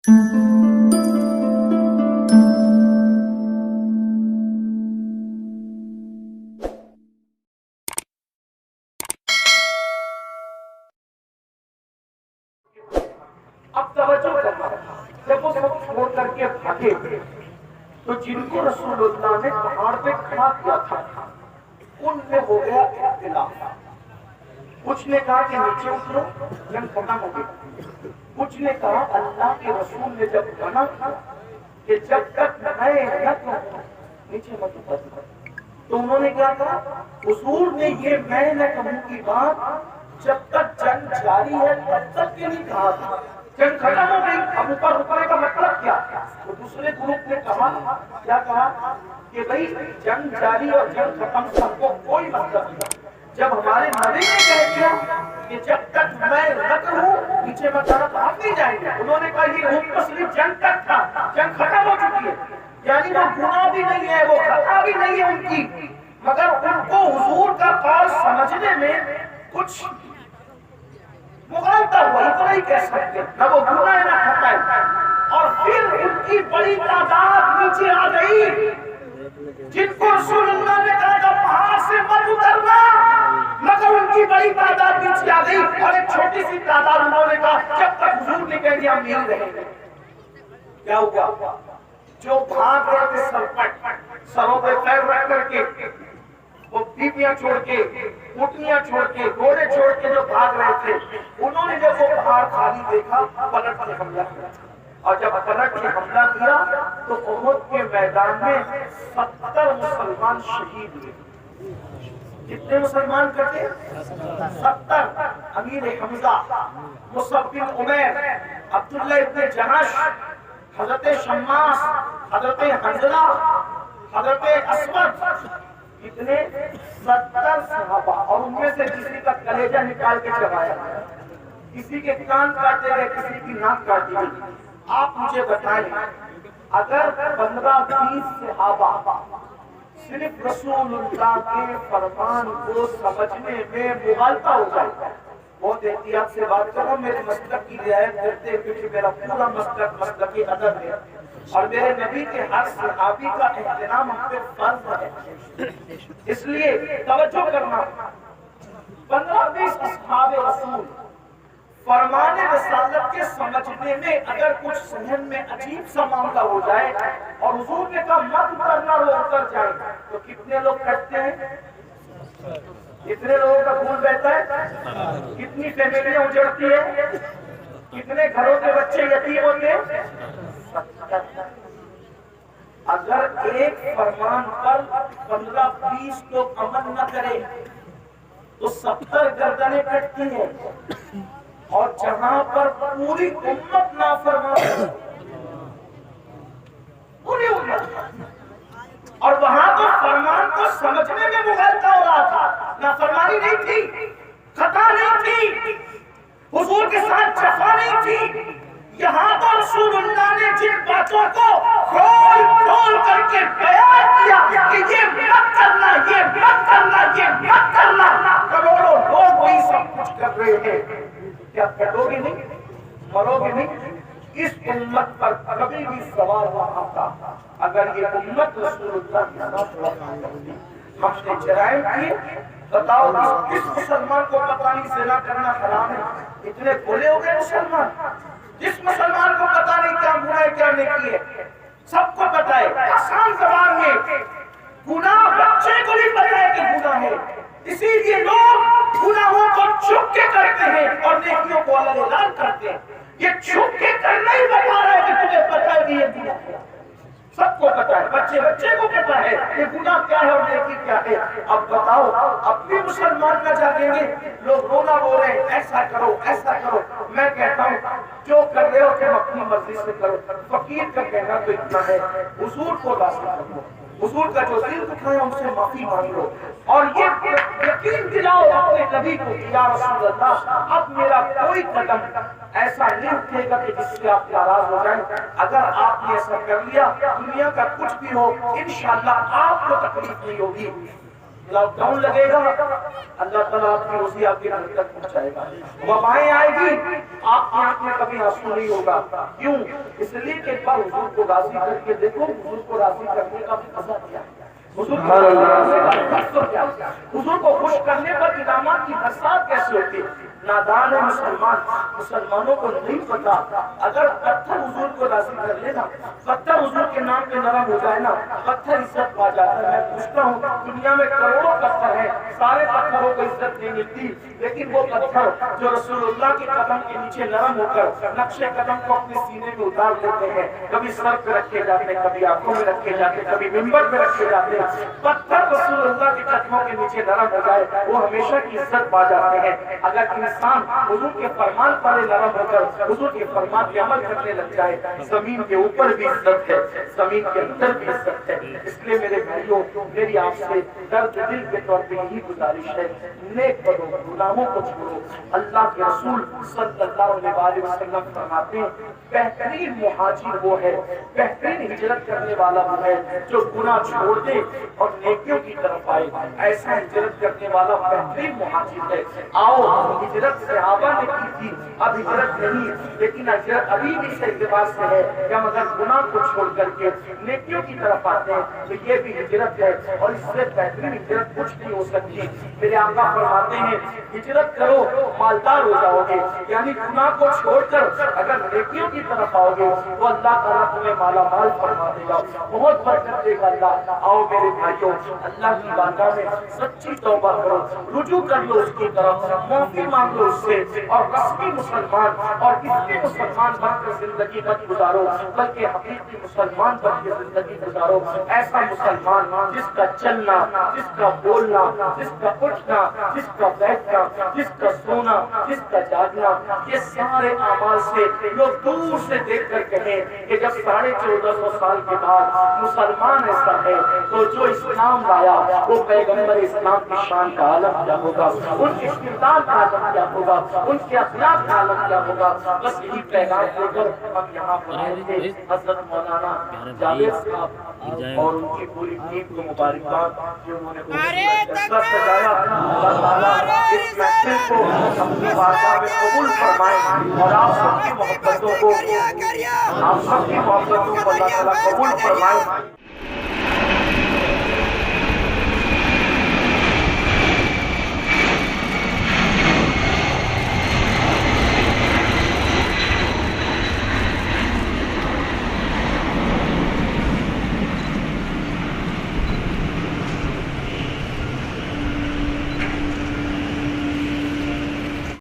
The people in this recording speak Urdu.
اب توجہ کرنا، جب وہ سب چھوڑ کر کے بھاگے تو جن کو رسول اللہ نے پہاڑ پہ کھڑا کیا تھا ان میں ہو گیا اختلاف۔ کچھ نے کہا کہ نیچے اترو، جنگ ختم ہو گئی۔ کچھ نے کہا اللہ کے رسول نے جب منع کیا کہ جب تک میں نہ کہوں نیچے مت اترو، تو انہوں نے کیا کہا؟ حضور نے یہ میں نہ کہوں کی بات جب تک جنگ جاری ہے تب تک کے نہیں کہا تھا، جنگ ختم ہو گئی اب اوپر رکنے کا مطلب کیا؟ تو دوسرے گروپ نے کہا، کیا کہا کہ بھئی جنگ جاری اور جنگ ختم سب کو کوئی مطلب نہیں، جب ہمارے نبی نے کہہ دیا کہ جب تک میں نہ کہوں نیچے مت آنا تو ہم نہیں جائیں گے۔ انہوں نے کہا یہ حکم صرف جنگ تک تھا، جنگ ختم ہو چکی ہے، یعنی وہ گناہ بھی نہیں ہے، وہ خطا بھی نہیں ہے ان کی، مگر ان کو حضور کا قول سمجھنے میں کچھ مغالطہ ہوا، اتنا ہی کہہ سکتے، نہ وہ گناہ ہے نہ خطا ہے۔ اور پھر ان کی بڑی تعداد نیچے آ گئی جن کو رسول اللہ نے کہا تھا پہاڑ سے مت اترنا، مگر ان کی بڑی تعداد نیچے آ گئی اور ایک چھوٹی سی تعداد انہوں نے کہا جب تک حضور نے کہہ دیا ہم یہیں رہیں گے۔ کیا ہوا؟ جو بھاگ رہے تھے سرپٹ، سروں پہ پیر رکھ کر کے، وہ بیویاں چھوڑ کے، اونٹنیاں چھوڑ کے، گھوڑے چھوڑ کے جو بھاگ رہے تھے، انہوں نے جب وہ پہاڑ خالی دیکھا پلٹ کے حملہ کیا، اور جب پلٹ کے حملہ کیا تو احد کے میدان میں 70 مسلمان شہید ہوئے۔ کتنے مسلمان کٹے؟ 70۔ امیر حمزہ، مصعب بن عمیر، عبداللہ ابن جہش، حضرت شماس، حضرت حنظلہ، حضرت اسود، اتنے 70 صحابہ، اور ان میں سے کسی کا کلیجہ نکال کے چبایا، کسی کے کان کاٹے گئے، کسی کی ناک کاٹی گئی۔ آپ مجھے بتائیں اگر 15-20 صحابہ صرف رسول اللہ کے فرمان کو سمجھنے میں مغالطہ ہو جائے، بہت احتیاط سے بات کرو، میرے مسلک کی رعایت کرتے کیونکہ میرا پورا مسلک ادب ہے اور میرے نبی کے ہر صحابی کا احترام ہم پہ فرض ہے، اس لیے توجہ کرنا۔ 15-20 اصحاب رسول فرمان رسالت کے سمجھنے میں اگر کچھ ذہن میں عجیب سا معاملہ ہو جائے اور حضور نے کہا مت اترنا، وہ اتر جائے، تو کتنے لوگ کٹتے ہیں؟ کتنے لوگوں کا خون بہتا ہے؟ کتنی فیملیاں اجڑتی ہے؟ کتنے گھروں کے بچے یتیم ہوتے ہیں؟ اگر ایک فرمان پر 15-20 لوگ عمل نہ کرے تو 70 گردنیں کٹتی ہیں، اور جہاں پر پوری امت نافرمان، پوری امت، اور وہاں تو فرمان کو سمجھنے میں مغالطہ ہو رہا تھا، نافرمانی نہیں تھی، خطا نہیں تھی، حضور کے ساتھ جفا نہیں تھی، یہاں تو رسول اللہ نے جن باتوں کو کھول کھول کر کے بیان کیا کہ یہ مت کرنا، یہ مت کرنا، یہ مت کرنا، کروڑوں لوگ وہی سب کچھ کر رہے ہیں۔ کیا کٹو گے نہیں، مرو گے نہیں؟ اس امت پر کبھی بھی سوال نہ آتا اگر یہ امت رسول اللہ کی نافرمانی ہوتی۔ ہم نے جرائم کیے، بتاؤ کس مسلمان کو پتہ نہیں زنا کرنا حرام ہے؟ اتنے بھولے ہو گئے مسلمان، جس مسلمان کو پتہ نہیں کیا گناہ ہے کیا نیکی ہے، سب کو پتہ ہے، آسان زبان میں گناہ بچے کو نہیں پتہ ہے کہ گناہ ہے، اسی لیے لوگ گناہوں کو چھپ کے کرتے ہیں اور نیکیوں کو اعلان کرتے ہیں۔ یہ چھپ کے کرنا ہی بتا رہا ہے کہ تمہیں پتہ ہے کہ یہ گناہ ہے، سب کو پتہ ہے، بچے کو پتہ ہے کہ گناہ کیا ہے اور نیکی کیا ہے۔ اب بتاؤ اب بھی مسلمان نہ جاگیں گے، لوگ رونا رو رہے ہیں ایسا کرو ایسا کرو۔ میں کہتا ہوں جو کر رہے ہو تم اپنی مرضی سے کرو، فقیر کا کہنا تو اتنا ہے حضور کو راضی کرو، حضور کا جو دل دکھایا ان سے معافی مانگ لو، اور یہ یقین دلاؤ اپنے نبی کو یا رسول اللہ اب میرا کوئی قدم ایسا نہیں اٹھے گا کہ جس سے آپ ناراض ہو جائیں۔ اگر آپ نے ایسا کر لیا دنیا کا کچھ بھی ہو انشاءاللہ آپ کو تکلیف نہیں ہوگی، لاک ڈاؤن لگے گا، اللہ تعالیٰ آپ کی روزی آپ کے گھر تک پہنچائے گا، وبائیں آئے گی، آپ کی آنکھ میں کبھی آنسو نہیں ہوگا. کیوں؟ اس لیے کہ ایک بار حضور کو راضی کر کے دیکھو، حضور کو راضی کرنے کا بھی مزہ کیا ہے، حضور کو راضی کرنے کا بھی مقصد کیا ہے، حضور کو خوش کرنے پر انعامات کی برسات کیسے ہوتی ہے. نادان ہے مسلمانوں کو نہیں پتا، اگر پتھر حضور کو راضی کر لینا، پتھر حضور کے نام پہ نرم ہو جائے نا، پتھر عزت پا جاتا ہے. میں پوچھتا ہوں دنیا میں کروڑوں پتھر ہیں، سارے پتھروں کو عزت نہیں ملتی، لیکن وہ پتھر جو رسول اللہ کے قدم کے نیچے نرم ہو کر نقش قدم کو اپنے سینے میں اتار دیتے ہیں، کبھی سر پہ رکھے جاتے ہیں، کبھی آنکھوں میں رکھے جاتے ہیں، کبھی منبر پہ رکھے جاتے ہیں، پتھر رسول اللہ کے قدموں کے نیچے نرم ہو جائے وہ ہمیشہ کی عزت پا جاتے ہیں. اگر انسان حضور کے فرمان پر نرم ہو کر حضور کے فرمان پہ عمل کرنے لگ جائے، زمین کے اوپر بھی عزت ہے، زمین کے اندر بھی عزت ہے. اس لیے میرے بھائیوں، میری آپ سے درد دل کے طور پہ یہی گزارش ہے، نیک بنو، گناہوں کو چھوڑو. اللہ کے رسول صلی اللہ علیہ وسلم فرماتے ہیں بہترین مہاجر وہ ہے، بہترین ہجرت کرنے والا وہ ہے جو گناہ چھوڑ دے اور نیکیوں کی طرف آئے. ایسا ہجرت کرنے والا بہترین مہاجر ہے. آؤ، ہجرت صحابہ نے کی تھی، اب ہجرت نہیں، لیکن ہجرت ابھی بھی اس اعتبار سے ہے کہ ہم اگر گناہ کو چھوڑ کر کے نیکیوں کی طرف آتے ہیں تو یہ بھی ہجرت ہے، اور اس سے بہترین ہجرت کچھ نہیں ہو سکتی. میرے آقا فرماتے ہیں ہجرت کرو مالدار ہو جاؤ گے، یعنی گناہ کو چھوڑ کر اگر نیکیوں کی طرف آؤ گے تو اللہ تعالیٰ تمہیں مالا مال فرما دے گا، بہت برکت دے گا اللہ. آؤ میرے بھائیوں، اللہ کی بارگاہ میں سچی توبہ کرو، رجوع کر لو اس کی طرف، معافی مانگ لو اس سے، اور رسمی مسلمان اور کسی مسلمان بن کر زندگی مت گزارو، بلکہ حقیقی مسلمان بن کے زندگی گزارو. ایسا مسلمان جس کا چلنا، جس کا بولنا، جس کا اٹھنا، جس کا بیٹھنا، جس کا سونا، جس کا جاگنا، یہ سارے اعمال سے لوگ دور سے دیکھ کر کہیں کہ جب 1450 سال کے بعد مسلمان ایسا ہے تو جو اسلام لایا وہ پیغمبر اسلام کی شان کا عالم کیا ہوگا، ان کے کردار کا عالم کیا ہوگا، ان کے اخلاق کا عالم کیا ہوگا. بس یہی پیغام دے کر ہم یہاں پر آئے تھے. حضرت مولانا جاوید صاحب اور ان کی پوری ٹیم کو مبارکباد جو انہوں نے جلسہ سجایا. اللہ تعالیٰ اس محفل کو اپنی بارگاہ میں قبول فرمائے اور آپ سب کی محبتوں کو اللہ تعالیٰ قبول فرمائے.